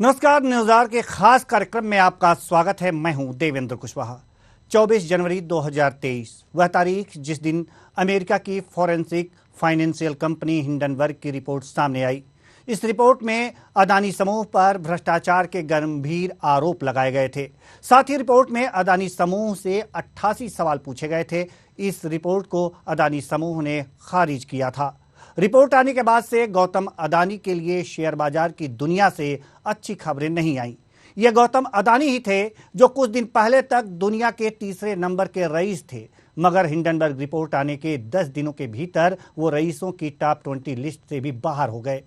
नमस्कार। न्यूज़आवर के खास कार्यक्रम में आपका स्वागत है। मैं हूं देवेंद्र कुशवाहा। 24 जनवरी 2023 वह तारीख जिस दिन अमेरिका की फॉरेंसिक फाइनेंशियल कंपनी हिंडनबर्ग की रिपोर्ट सामने आई। इस रिपोर्ट में अदानी समूह पर भ्रष्टाचार के गंभीर आरोप लगाए गए थे। साथ ही रिपोर्ट में अदानी समूह से 88 सवाल पूछे गए थे। इस रिपोर्ट को अदानी समूह ने खारिज किया था। रिपोर्ट आने के बाद से गौतम अदानी के लिए शेयर बाजार की दुनिया से अच्छी खबरें नहीं आईं। ये गौतम अदानी ही थे जो कुछ दिन पहले तक दुनिया के तीसरे नंबर के रईस थे, मगर हिंडनबर्ग रिपोर्ट आने के 10 दिनों के भीतर वो रईसों की टॉप 20 लिस्ट से भी बाहर हो गए।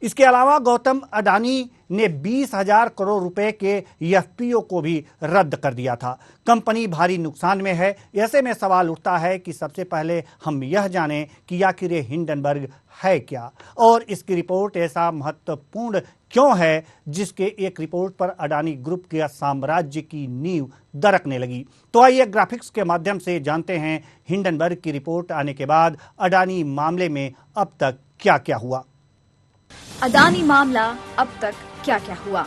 इसके अलावा गौतम अडानी ने 20,000 करोड़ रुपए के एफपीओ को भी रद्द कर दिया था। कंपनी भारी नुकसान में है। ऐसे में सवाल उठता है कि सबसे पहले हम यह जानें कि आखिर हिंडनबर्ग है क्या और इसकी रिपोर्ट ऐसा महत्वपूर्ण क्यों है जिसके एक रिपोर्ट पर अडानी ग्रुप के साम्राज्य की नींव दरकने लगी। तो आइए ग्राफिक्स के माध्यम से जानते हैं हिंडनबर्ग की रिपोर्ट आने के बाद अडानी मामले में अब तक क्या क्या हुआ। अदानी मामला अब तक क्या क्या हुआ।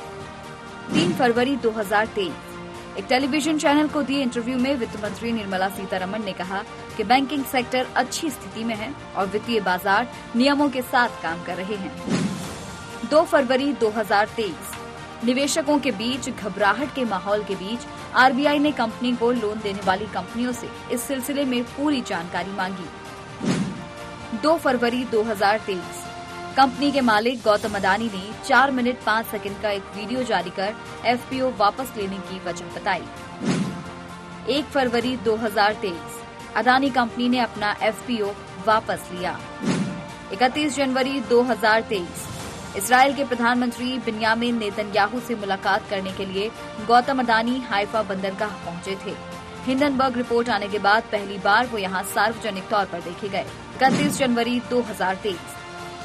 3 फरवरी 2023 एक टेलीविजन चैनल को दिए इंटरव्यू में वित्त मंत्री निर्मला सीतारमण ने कहा कि बैंकिंग सेक्टर अच्छी स्थिति में है और वित्तीय बाजार नियमों के साथ काम कर रहे हैं। 2 फरवरी 2023 निवेशकों के बीच घबराहट के माहौल के बीच आरबीआई ने कंपनी को लोन देने वाली कंपनियों से इस सिलसिले में पूरी जानकारी मांगी। 2 फरवरी 2023 कंपनी के मालिक गौतम अडानी ने 4 मिनट 5 सेकंड का एक वीडियो जारी कर एफपीओ वापस लेने की वजह बताई। 1 फरवरी 2023 अडानी कंपनी ने अपना एफपीओ वापस लिया। 31 जनवरी 2023 इजराइल के प्रधानमंत्री बिन्यामिन नेतन्याहू से मुलाकात करने के लिए गौतम अडानी हाइफा बंदरगाह पहुंचे थे। हिंडनबर्ग रिपोर्ट आने के बाद पहली बार वो यहां सार्वजनिक तौर पर देखे गए। 31 जनवरी 2023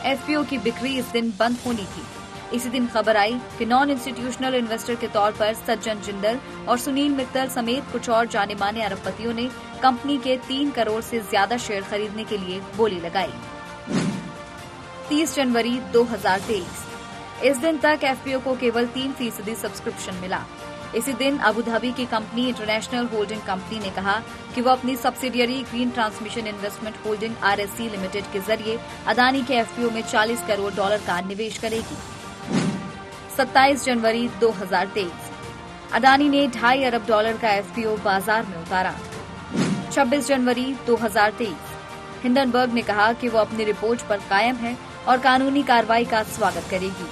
एफपीओ की बिक्री इस दिन बंद होनी थी। इसी दिन खबर आई कि नॉन इंस्टीट्यूशनल इन्वेस्टर के तौर पर सज्जन जिंदल और सुनील मित्तल समेत कुछ और जाने माने अरबपतियों ने कंपनी के 3 करोड़ से ज्यादा शेयर खरीदने के लिए बोली लगाई। 30 जनवरी 2023 इस दिन तक एफपीओ को केवल 3% सब्सक्रिप्शन मिला। इसी दिन अबू धाबी की कंपनी इंटरनेशनल होल्डिंग कंपनी ने कहा कि वो अपनी subsidiary green transmission investment holding RSC limited के जरिए अडानी के एफपीओ में $40 करोड़ का निवेश करेगी। 27 जनवरी 2023 अडानी ने $2.5 अरब का एफपीओ बाजार में उतारा। 26 जनवरी 2023 हिंडनबर्ग ने कहा कि वो अपनी रिपोर्ट पर कायम है और कानूनी कार्रवाई का स्वागत करेगी।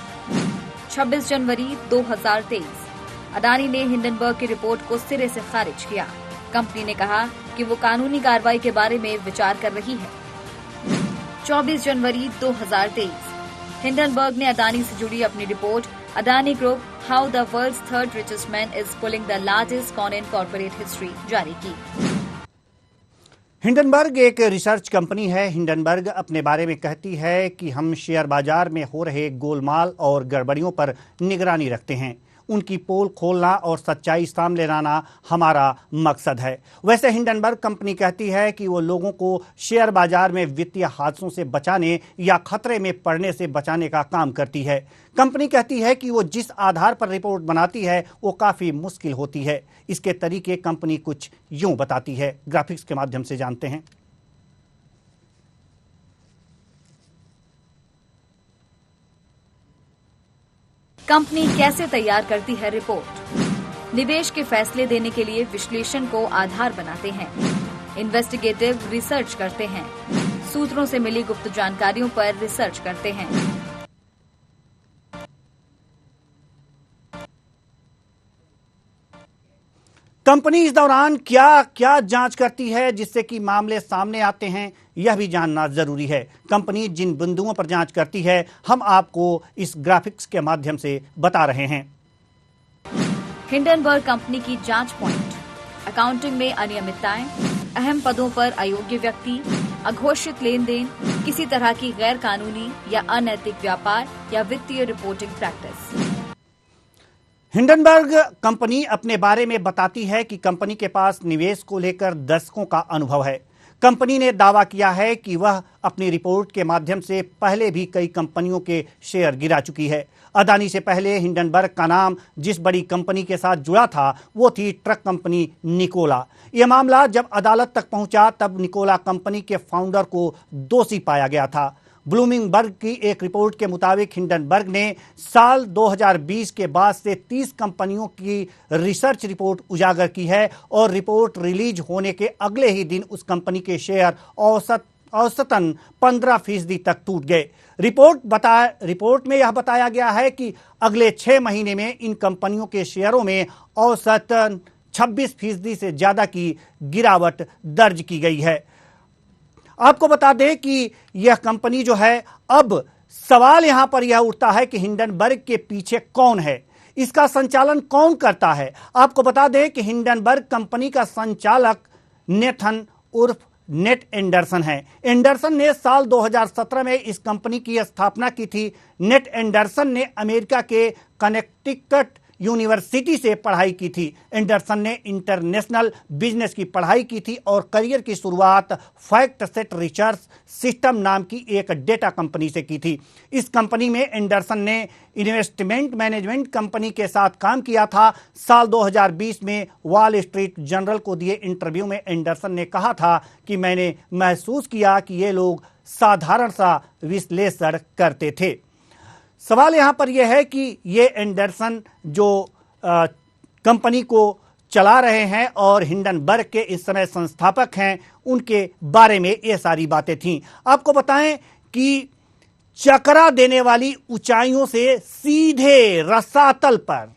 26 जनवरी 2023 अडानी ने हिंडनबर्ग की रिपोर्ट को सिरे से खारिज किया। कंपनी ने कहा कि वो कानूनी कार्रवाई के बारे में विचार कर रही है। 24 जनवरी 2023 हिंडनबर्ग ने अडानी से जुड़ी अपनी report Adani group how the world's third richest man is pulling the largest con in corporate history जारी की। हिंडनबर्ग एक रिसर्च कंपनी है। हिंडनबर्ग अपने बारे में कहती है कि हम शेयर बाजार में हो रहे गोलमाल और गड़बड़ियों पर निगरानी रखते हैं। उनकी पोल खोलना और सच्चाई सामने लाना हमारा मकसद है। वैसे हिंडनबर्ग कंपनी कहती है कि वो लोगों को शेयर बाजार में वित्तीय हादसों से बचाने या खतरे में पड़ने से बचाने का काम करती है। कंपनी कहती है कि वो जिस आधार पर रिपोर्ट बनाती है वो काफ़ी मुश्किल होती है। इसके तरीके कंपनी कुछ यूं बताती है। ग्राफिक्स के माध्यम से जानते हैं। कंपनी कैसे तैयार करती है रिपोर्ट। निवेश के फैसले देने के लिए विश्लेषण को आधार बनाते हैं, इन्वेस्टिगेटिव रिसर्च करते हैं, सूत्रों से मिली गुप्त जानकारियों पर रिसर्च करते हैं। कंपनी इस दौरान क्या क्या जांच करती है जिससे कि मामले सामने आते हैं, यह भी जानना जरूरी है। कंपनी जिन बिंदुओं पर जांच करती है हम आपको इस ग्राफिक्स के माध्यम से बता रहे हैं। हिंडनबर्ग कंपनी की जांच पॉइंट: अकाउंटिंग में अनियमितताएं, अहम पदों पर अयोग्य व्यक्ति, अघोषित लेन देन, किसी तरह की गैर कानूनी या अनैतिक व्यापार या वित्तीय रिपोर्टिंग प्रैक्टिस। हिंडनबर्ग कंपनी अपने बारे में बताती है कि कंपनी के पास निवेश को लेकर दशकों का अनुभव है। कंपनी ने दावा किया है कि वह अपनी रिपोर्ट के माध्यम से पहले भी कई कंपनियों के शेयर गिरा चुकी है। अदानी से पहले हिंडनबर्ग का नाम जिस बड़ी कंपनी के साथ जुड़ा था वो थी ट्रक कंपनी निकोला। यह मामला जब अदालत तक पहुंचा तब निकोला कंपनी के फाउंडर को दोषी पाया गया था। ब्लूमबर्ग की एक रिपोर्ट के मुताबिक हिंडनबर्ग ने साल 2020 के बाद से 30 कंपनियों की रिसर्च रिपोर्ट उजागर की है और रिपोर्ट रिलीज होने के अगले ही दिन उस कंपनी के शेयर औसतन 15% तक टूट गए। रिपोर्ट में यह बताया गया है कि अगले 6 महीने में इन कंपनियों के शेयरों में औसतन 26% से ज्यादा की गिरावट दर्ज की गई है। आपको बता दें कि यह कंपनी जो है, अब सवाल यहां पर यह उठता है कि हिंडनबर्ग के पीछे कौन है, इसका संचालन कौन करता है। आपको बता दें कि हिंडनबर्ग कंपनी का संचालक नेथन उर्फ नेट एंडरसन है। एंडरसन ने साल 2017 में इस कंपनी की स्थापना की थी। नेट एंडरसन ने अमेरिका के कनेक्टिकट यूनिवर्सिटी से पढ़ाई की थी। एंडरसन ने इंटरनेशनल बिजनेस की पढ़ाई की थी और करियर की शुरुआत फैक्ट सेट रिसर्च सिस्टम नाम की एक डेटा कंपनी से की थी। इस कंपनी में एंडरसन ने इन्वेस्टमेंट मैनेजमेंट कंपनी के साथ काम किया था। साल 2020 में वॉल स्ट्रीट जर्नल को दिए इंटरव्यू में एंडरसन ने कहा था कि मैंने महसूस किया कि ये लोग साधारण सा विश्लेषण करते थे। सवाल यहां पर यह है कि ये एंडरसन जो कंपनी को चला रहे हैं और हिंडनबर्ग के इस समय संस्थापक हैं, उनके बारे में ये सारी बातें थीं। आपको बताएं कि चकरा देने वाली ऊंचाइयों से सीधे रसातल पर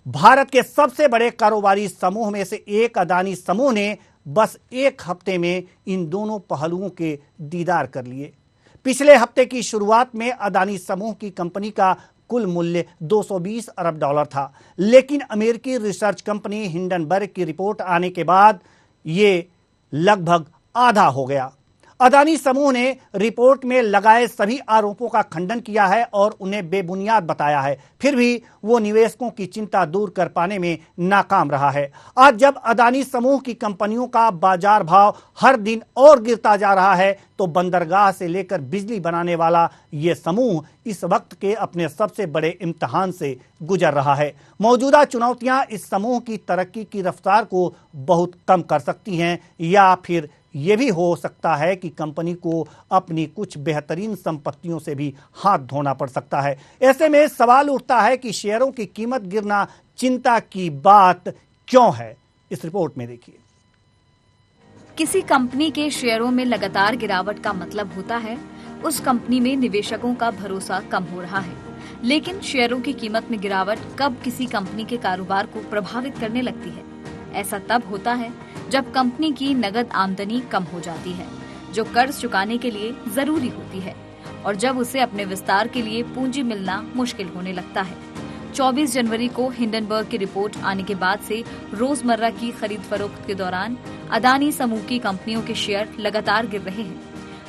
भारत के सबसे बड़े कारोबारी समूह में से एक अदानी समूह ने बस एक हफ्ते में इन दोनों पहलुओं के दीदार कर लिए। पिछले हफ्ते की शुरुआत में अदानी समूह की कंपनी का कुल मूल्य 220 अरब डॉलर था, लेकिन अमेरिकी रिसर्च कंपनी हिंडनबर्ग की रिपोर्ट आने के बाद ये लगभग आधा हो गया। अदानी समूह ने रिपोर्ट में लगाए सभी आरोपों का खंडन किया है और उन्हें बेबुनियाद बताया है, फिर भी वो निवेशकों की चिंता दूर कर पाने में नाकाम रहा है। आज जब अदानी समूह की कंपनियों का बाजार भाव हर दिन और गिरता जा रहा है, तो बंदरगाह से लेकर बिजली बनाने वाला ये समूह इस वक्त के अपने सबसे बड़े इम्तिहान से गुजर रहा है। मौजूदा चुनौतियां इस समूह की तरक्की की रफ्तार को बहुत कम कर सकती हैं या फिर ये भी हो सकता है कि कंपनी को अपनी कुछ बेहतरीन संपत्तियों से भी हाथ धोना पड़ सकता है। ऐसे में सवाल उठता है कि शेयरों की कीमत गिरना चिंता की बात क्यों है। इस रिपोर्ट में देखिए। किसी कंपनी के शेयरों में लगातार गिरावट का मतलब होता है उस कंपनी में निवेशकों का भरोसा कम हो रहा है। लेकिन शेयरों की कीमत में गिरावट कब किसी कंपनी के कारोबार को प्रभावित करने लगती है? ऐसा तब होता है जब कंपनी की नगद आमदनी कम हो जाती है, जो कर्ज चुकाने के लिए जरूरी होती है, और जब उसे अपने विस्तार के लिए पूंजी मिलना मुश्किल होने लगता है। 24 जनवरी को हिंडनबर्ग की रिपोर्ट आने के बाद से रोजमर्रा की खरीद फरोख्त के दौरान अदानी समूह की कंपनियों के शेयर लगातार गिर रहे हैं।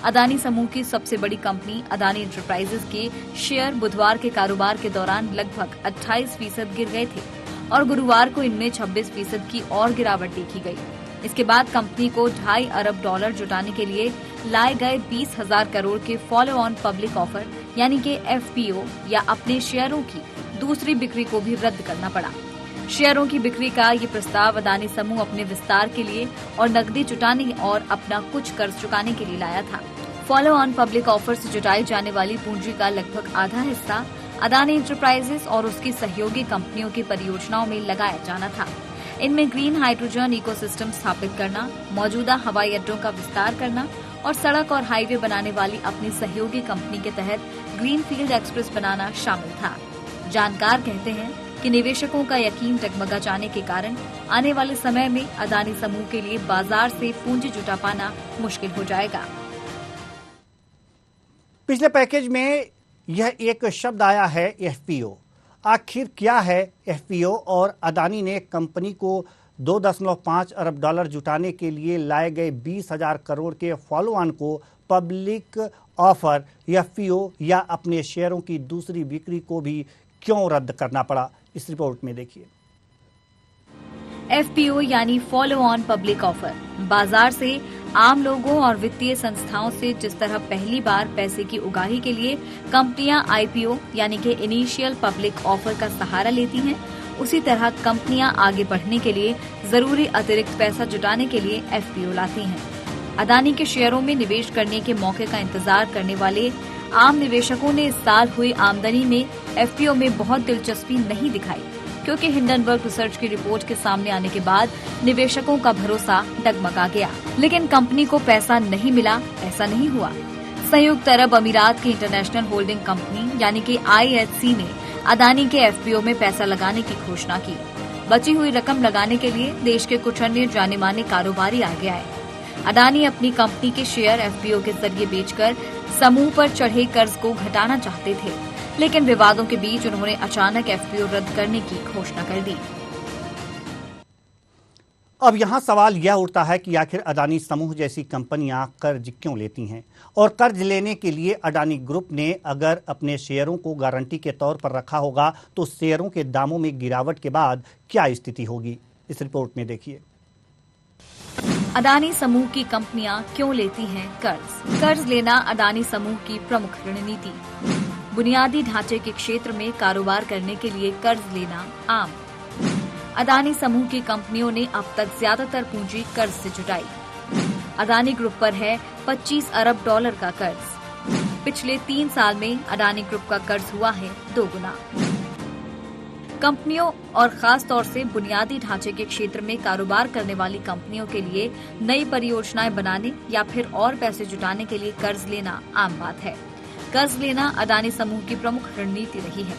अदानी समूह की सबसे बड़ी कंपनी अदानी एंटरप्राइजेज के शेयर बुधवार के कारोबार के दौरान लगभग 28% गिर गए थे और गुरुवार को इनमें 26% की और गिरावट देखी गई। इसके बाद कंपनी को 2.5 अरब डॉलर जुटाने के लिए लाए गए 20,000 करोड़ के फॉलो ऑन पब्लिक ऑफर यानी कि FPO या अपने शेयरों की दूसरी बिक्री को भी रद्द करना पड़ा। शेयरों की बिक्री का ये प्रस्ताव अदानी समूह अपने विस्तार के लिए और नकदी जुटाने और अपना कुछ कर्ज चुकाने के लिए लाया था। फॉलो ऑन पब्लिक ऑफर से जुटाई जाने वाली पूंजी का लगभग आधा हिस्सा अदानी एंटरप्राइजेस और उसकी सहयोगी कंपनियों की परियोजनाओं में लगाया जाना था। इनमें ग्रीन हाइड्रोजन इकोसिस्टम स्थापित करना, मौजूदा हवाई अड्डों का विस्तार करना और सड़क और हाईवे बनाने वाली अपनी सहयोगी कंपनी के तहत ग्रीनफील्ड एक्सप्रेस बनाना शामिल था। जानकार कहते हैं कि निवेशकों का यकीन डगमगा जाने के कारण आने वाले समय में अदानी समूह के लिए बाजार से पूंजी जुटा पाना मुश्किल हो जाएगा। पिछले पैकेज में यह एक शब्द आया है FPO। आखिर क्या है FPO और अदानी ने कंपनी को 2.5 अरब डॉलर जुटाने के लिए लाए गए 20,000 करोड़ के फॉलो ऑन को पब्लिक ऑफर FPO या अपने शेयरों की दूसरी बिक्री को भी क्यों रद्द करना पड़ा? इस रिपोर्ट में देखिए। FPO यानी फॉलो ऑन पब्लिक ऑफर बाजार से आम लोगों और वित्तीय संस्थाओं से जिस तरह पहली बार पैसे की उगाही के लिए कंपनियां आईपीओ यानी कि इनिशियल पब्लिक ऑफर का सहारा लेती हैं, उसी तरह कंपनियां आगे बढ़ने के लिए जरूरी अतिरिक्त पैसा जुटाने के लिए एफपीओ लाती हैं। अदानी के शेयरों में निवेश करने के मौके का इंतजार करने वाले आम निवेशकों ने इस साल हुई आमदनी में एफपीओ में बहुत दिलचस्पी नहीं दिखाई, क्योंकि हिंडनबर्ग रिसर्च की रिपोर्ट के सामने आने के बाद निवेशकों का भरोसा डगमगा गया। लेकिन कंपनी को पैसा नहीं मिला, ऐसा नहीं हुआ। संयुक्त अरब अमीरात की इंटरनेशनल होल्डिंग कंपनी यानी कि IHC ने अदानी के एफपीओ में पैसा लगाने की घोषणा की। बची हुई रकम लगाने के लिए देश के कुछ अन्य जाने माने कारोबारी आगे आए। अदानी अपनी कंपनी के शेयर एफपीओ के जरिए बेचकर समूह पर चढ़े कर्ज को घटाना चाहते थे, लेकिन विवादों के बीच उन्होंने अचानक एफपीओ रद्द करने की घोषणा कर दी। अब यहाँ सवाल यह उठता है कि आखिर अदानी समूह जैसी कंपनियां कर्ज क्यों लेती हैं, और कर्ज लेने के लिए अडानी ग्रुप ने अगर अपने शेयरों को गारंटी के तौर पर रखा होगा तो शेयरों के दामों में गिरावट के बाद क्या स्थिति होगी, इस रिपोर्ट में देखिए। अदानी समूह की कंपनियां क्यों लेती हैं कर्ज? कर्ज लेना अदानी समूह की प्रमुख रणनीति। बुनियादी ढांचे के क्षेत्र में कारोबार करने के लिए कर्ज लेना आम। अदानी समूह की कंपनियों ने अब तक ज्यादातर पूंजी कर्ज से जुटाई। अदानी ग्रुप पर है $25 अरब का कर्ज। पिछले 3 साल में अदानी ग्रुप का कर्ज हुआ है 2 गुना। कंपनियों और खास तौर से बुनियादी ढांचे के क्षेत्र में कारोबार करने वाली कंपनियों के लिए नई परियोजनाएं बनाने या फिर और पैसे जुटाने के लिए कर्ज लेना आम बात है। कर्ज लेना अदानी समूह की प्रमुख रणनीति रही है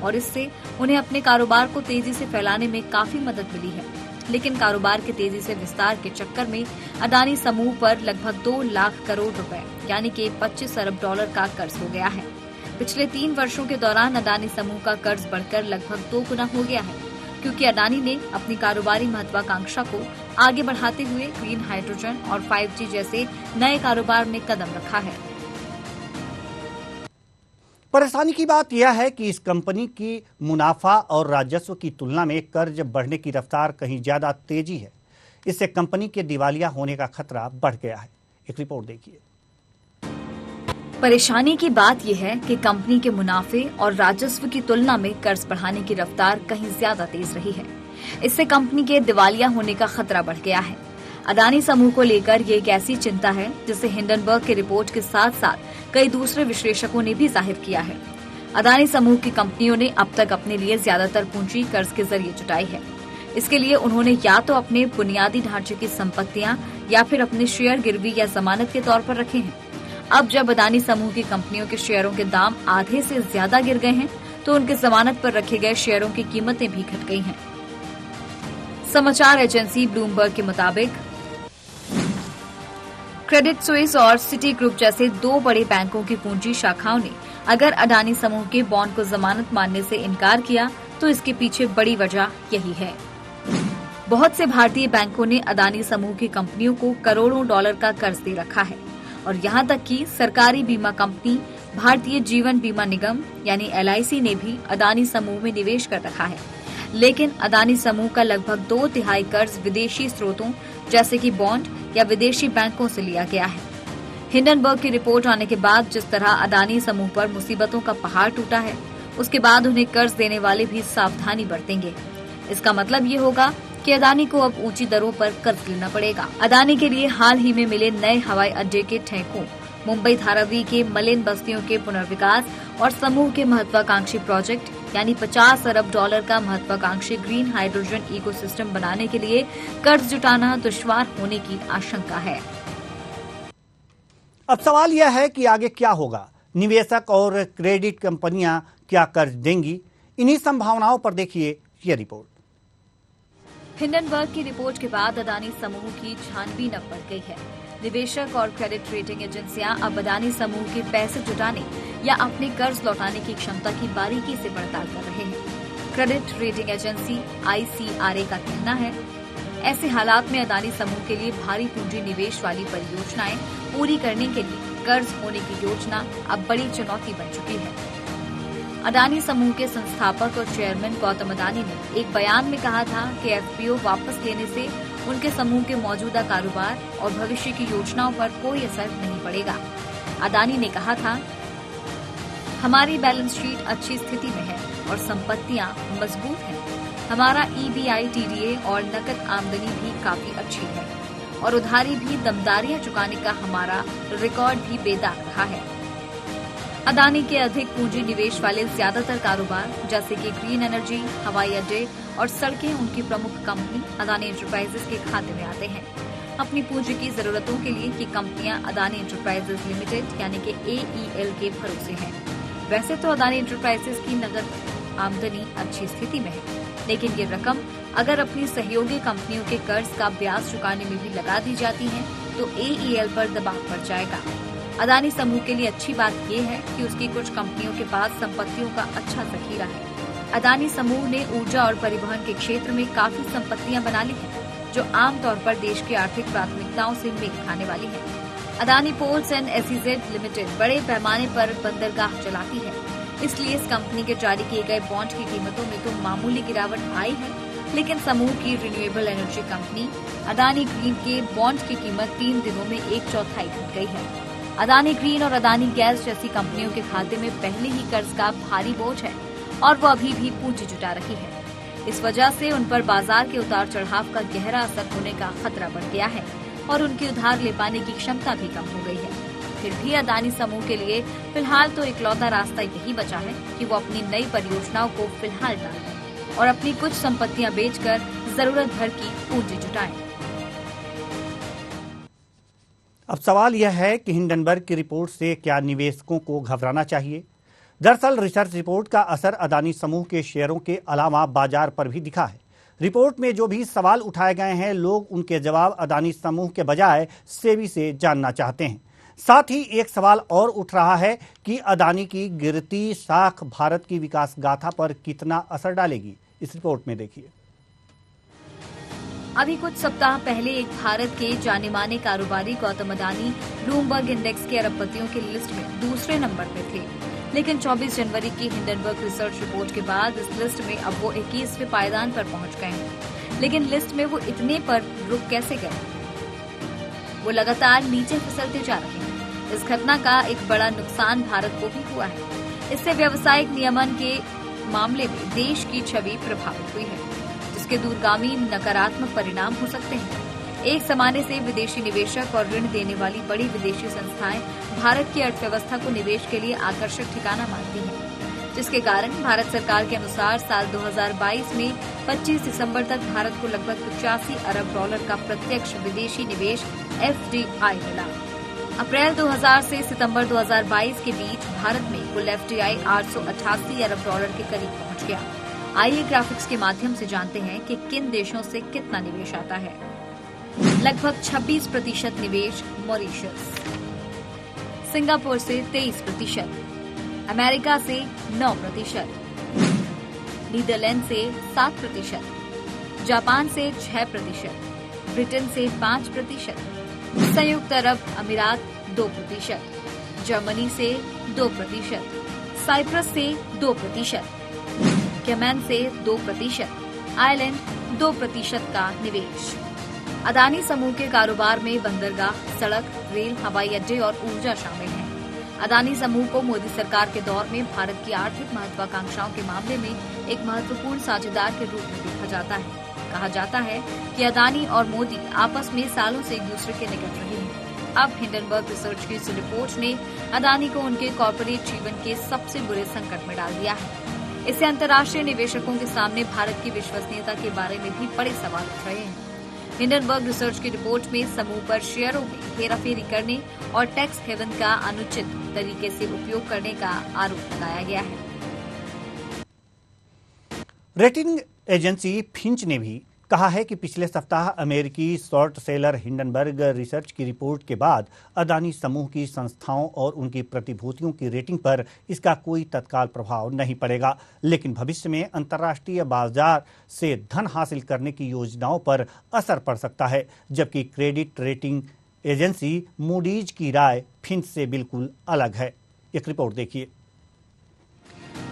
और इससे उन्हें अपने कारोबार को तेजी से फैलाने में काफी मदद मिली है। लेकिन कारोबार के तेजी से विस्तार के चक्कर में अदानी समूह पर लगभग 2 लाख करोड़ रुपए यानी कि $25 अरब का कर्ज हो गया है। पिछले 3 वर्षों के दौरान अदानी समूह का कर्ज बढ़कर लगभग 2 गुना हो गया है, क्योंकि अदानी ने अपनी कारोबारी महत्वाकांक्षा को आगे बढ़ाते हुए ग्रीन हाइड्रोजन और 5G जैसे नए कारोबार में कदम रखा है। परेशानी की बात यह है कि इस कंपनी की मुनाफा और राजस्व की तुलना में कर्ज बढ़ने की रफ्तार कहीं ज्यादा तेजी है। इससे कंपनी के दिवालिया होने का खतरा बढ़ गया है। एक रिपोर्ट देखिए। परेशानी की बात यह है कि कंपनी के मुनाफे और राजस्व की तुलना में कर्ज बढ़ाने की रफ्तार कहीं ज्यादा तेज रही है। इससे कंपनी के दिवालिया होने का खतरा बढ़ गया है। अदानी समूह को लेकर ये एक ऐसी चिंता है जिसे हिंडनबर्ग की रिपोर्ट के साथ साथ कई दूसरे विश्लेषकों ने भी जाहिर किया है। अदानी समूह की कंपनियों ने अब तक अपने लिए ज्यादातर पूंजी कर्ज के जरिए जुटाई है। इसके लिए उन्होंने या तो अपने बुनियादी ढांचे की संपत्तियां या फिर अपने शेयर गिरवी या जमानत के तौर पर रखे हैं। अब जब अदानी समूह की कंपनियों के शेयरों के दाम आधे से ज्यादा गिर गए हैं तो उनके जमानत पर रखे गए शेयरों की कीमतें भी घट गई हैं। समाचार एजेंसी ब्लूमबर्ग के मुताबिक क्रेडिट स्विस और सिटी ग्रुप जैसे 2 बड़े बैंकों की पूंजी शाखाओं ने अगर अडानी समूह के बॉन्ड को जमानत मानने से इनकार किया तो इसके पीछे बड़ी वजह यही है। बहुत से भारतीय बैंकों ने अदानी समूह की कंपनियों को करोड़ों डॉलर का कर्ज दे रखा है और यहाँ तक कि सरकारी बीमा कंपनी भारतीय जीवन बीमा निगम यानी LIC ने भी अदानी समूह में निवेश कर रखा है। लेकिन अदानी समूह का लगभग 2/3 कर्ज विदेशी स्रोतों जैसे कि बॉन्ड या विदेशी बैंकों से लिया गया है। हिंडनबर्ग की रिपोर्ट आने के बाद जिस तरह अदानी समूह पर मुसीबतों का पहाड़ टूटा है, उसके बाद उन्हें कर्ज देने वाले भी सावधानी बरतेंगे। इसका मतलब ये होगा कि अदानी को अब ऊंची दरों पर कर्ज लेना पड़ेगा। अदानी के लिए हाल ही में मिले नए हवाई अड्डे के ठेकों, मुंबई धारावी के मलिन बस्तियों के पुनर्विकास और समूह के महत्वाकांक्षी प्रोजेक्ट यानी $50 अरब का महत्वाकांक्षी ग्रीन हाइड्रोजन इकोसिस्टम बनाने के लिए कर्ज जुटाना दुश्वार होने की आशंका है। अब सवाल यह है कि आगे क्या होगा, निवेशक और क्रेडिट कंपनियां क्या कर्ज देंगी? इन्हीं संभावनाओं पर देखिए ये रिपोर्ट। हिंडनबर्ग की रिपोर्ट के बाद अदानी समूह की छानबीन अब बढ़ गई है। निवेशक और क्रेडिट रेटिंग एजेंसियां अब अदानी समूह के पैसे जुटाने या अपने कर्ज लौटाने की क्षमता की बारीकी से पड़ताल कर रहे हैं। क्रेडिट रेटिंग एजेंसी ICRA का कहना है, ऐसे हालात में अदानी समूह के लिए भारी पूंजी निवेश वाली परियोजनाएं पूरी करने के लिए कर्ज होने की योजना अब बड़ी चुनौती बन चुकी है। अदानी समूह के संस्थापक और चेयरमैन गौतम अदानी ने एक बयान में कहा था कि FPO वापस लेने से उनके समूह के मौजूदा कारोबार और भविष्य की योजनाओं पर कोई असर नहीं पड़ेगा। अदानी ने कहा था, हमारी बैलेंस शीट अच्छी स्थिति में है और संपत्तियां मजबूत हैं। हमारा EBITDA और नकद आमदनी भी काफी अच्छी है और उधारी भी दमदारियां चुकाने का हमारा रिकॉर्ड भी बेदाग रहा है। अदानी के अधिक पूंजी निवेश वाले ज्यादातर कारोबार जैसे कि ग्रीन एनर्जी, हवाई अड्डे और सड़कें उनकी प्रमुख कंपनी अदानी एंटरप्राइजेस के खाते में आते हैं। अपनी पूंजी की जरूरतों के लिए ये कंपनियां अदानी एंटरप्राइजेस लिमिटेड यानी कि AEL के भरोसे हैं। वैसे तो अदानी एंटरप्राइजेस की नकद आमदनी अच्छी स्थिति में है, लेकिन ये रकम अगर अपनी सहयोगी कंपनियों के कर्ज का ब्याज चुकाने में भी लगा दी जाती है तो AEL पर दबाव पड़ जाएगा। अदानी समूह के लिए अच्छी बात यह है कि उसकी कुछ कंपनियों के पास संपत्तियों का अच्छा जखीरा है। अदानी समूह ने ऊर्जा और परिवहन के क्षेत्र में काफी संपत्तियां बना ली हैं, जो आमतौर पर देश की आर्थिक प्राथमिकताओं से मेल खाने वाली है। Adani ports and SEZ limited बड़े पैमाने पर बंदरगाह चलाती है, इसलिए इस कंपनी के जारी किए गए बॉन्ड की कीमतों में तो मामूली गिरावट आई है, लेकिन समूह की renewable energy company Adani green के बॉन्ड की कीमत 3 दिनों में 1/4 घट गई है। अदानी ग्रीन और अदानी गैस जैसी कंपनियों के खाते में पहले ही कर्ज का भारी बोझ है और वो अभी भी पूंजी जुटा रही है। इस वजह से उन पर बाजार के उतार चढ़ाव का गहरा असर होने का खतरा बढ़ गया है और उनकी उधार ले पाने की क्षमता भी कम हो गई है। फिर भी अदानी समूह के लिए फिलहाल तो इकलौता रास्ता यही बचा है कि वो अपनी नई परियोजनाओं को फिलहाल टाल दें और अपनी कुछ संपत्तियां बेचकर जरूरत भर की पूंजी जुटाएं। अब सवाल यह है कि हिंडनबर्ग की रिपोर्ट से क्या निवेशकों को घबराना चाहिए? दरअसल रिसर्च रिपोर्ट का असर अदानी समूह के शेयरों के अलावा बाजार पर भी दिखा है। रिपोर्ट में जो भी सवाल उठाए गए हैं, लोग उनके जवाब अदानी समूह के बजाय सेबी से जानना चाहते हैं। साथ ही एक सवाल और उठ रहा है कि अदानी की गिरती साख भारत की विकास गाथा पर कितना असर डालेगी। इस रिपोर्ट में देखिए। अभी कुछ सप्ताह पहले एक भारत के जाने माने कारोबारी गौतम अदानी ब्लूमबर्ग इंडेक्स के अरबपतियों की लिस्ट में दूसरे नंबर पर थे, लेकिन 24 जनवरी की हिंडनबर्ग रिसर्च रिपोर्ट के बाद इस लिस्ट में अब वो 21वें पायदान पर पहुंच गए हैं। लेकिन लिस्ट में वो इतने पर रुक कैसे गए? वो लगातार नीचे फिसलते जा रहे हैं। इस घटना का एक बड़ा नुकसान भारत को भी हुआ है। इससे व्यावसायिक नियमन के मामले में देश की छवि प्रभावित हुई है, जिसके दूरगामी नकारात्मक परिणाम हो सकते हैं। एक जमाने से विदेशी निवेशक और ऋण देने वाली बड़ी विदेशी संस्थाएं भारत की अर्थव्यवस्था को निवेश के लिए आकर्षक ठिकाना मानती हैं, जिसके कारण भारत सरकार के अनुसार साल 2022 में 25 दिसंबर तक भारत को लगभग 85 अरब डॉलर का प्रत्यक्ष विदेशी निवेश FDI मिला। अप्रैल 2000 से सितंबर 2022 के बीच भारत में कुल FDI 888 अरब डॉलर के करीब पहुंच गया। आइए ग्राफिक्स के माध्यम से जानते हैं कि किन देशों से कितना निवेश आता है। लगभग 26% निवेश मॉरिशस, सिंगापुर से 23%, अमेरिका से 9%, नीदरलैंड से 7%, जापान से 6%, ब्रिटेन से 5%, संयुक्त अरब अमीरात 2%, जर्मनी से 2%, साइप्रस से 2%, यमन से 2%, आयरलैंड 2% का निवेश। अदानी समूह के कारोबार में बंदरगाह, सड़क, रेल, हवाई अड्डे और ऊर्जा शामिल हैं। अदानी समूह को मोदी सरकार के दौर में भारत की आर्थिक महत्वाकांक्षाओं के मामले में एक महत्वपूर्ण साझेदार के रूप में देखा जाता है। कहा जाता है कि अदानी और मोदी आपस में सालों से एक दूसरे के निकट रहे हैं। अब हिंडनबर्ग रिसर्च की इस रिपोर्ट ने अदानी को उनके कॉर्पोरेट जीवन के सबसे बुरे संकट में डाल दिया है। इससे अंतर्राष्ट्रीय निवेशकों के सामने भारत की विश्वसनीयता के बारे में भी बड़े सवाल उठ रहे हैं। हिंडनबर्ग रिसर्च की रिपोर्ट में समूह पर शेयरों में हेराफेरी करने और टैक्स हेवन का अनुचित तरीके से उपयोग करने का आरोप लगाया गया है। रेटिंग एजेंसी फिंच ने भी कहा है कि पिछले सप्ताह अमेरिकी शॉर्ट सेलर हिंडनबर्ग रिसर्च की रिपोर्ट के बाद अदानी समूह की संस्थाओं और उनकी प्रतिभूतियों की रेटिंग पर इसका कोई तत्काल प्रभाव नहीं पड़ेगा, लेकिन भविष्य में अंतर्राष्ट्रीय बाजार से धन हासिल करने की योजनाओं पर असर पड़ सकता है। जबकि क्रेडिट रेटिंग एजेंसी मूडीज की राय फिंच से बिल्कुल अलग है। एक रिपोर्ट देखिए।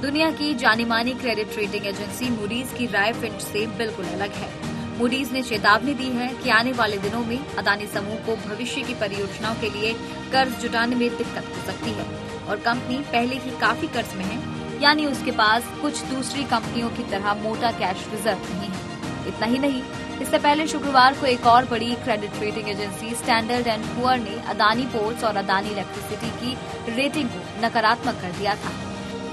दुनिया की जानी मानी क्रेडिट रेटिंग एजेंसी मूडीज की राय फिंच से बिल्कुल अलग है। मूडीज ने चेतावनी दी है कि आने वाले दिनों में अदानी समूह को भविष्य की परियोजनाओं के लिए कर्ज जुटाने में दिक्कत हो सकती है और कंपनी पहले ही काफी कर्ज में है, यानी उसके पास कुछ दूसरी कंपनियों की तरह मोटा कैश रिजर्व नहीं है। इतना ही नहीं, इससे पहले शुक्रवार को एक और बड़ी credit rating agency standard and poor ने अदानी पोर्ट्स और अदानी इलेक्ट्रिसिटी की रेटिंग को नकारात्मक कर दिया था।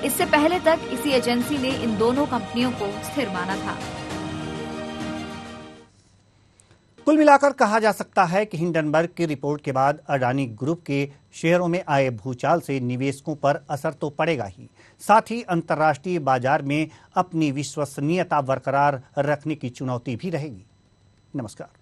इससे पहले तक इसी एजेंसी ने इन दोनों कंपनियों को स्थिर माना था। कुल मिलाकर कहा जा सकता है कि हिंडनबर्ग की रिपोर्ट के बाद अडानी ग्रुप के शेयरों में आए भूचाल से निवेशकों पर असर तो पड़ेगा ही, साथ ही अंतर्राष्ट्रीय बाजार में अपनी विश्वसनीयता बरकरार रखने की चुनौती भी रहेगी। नमस्कार।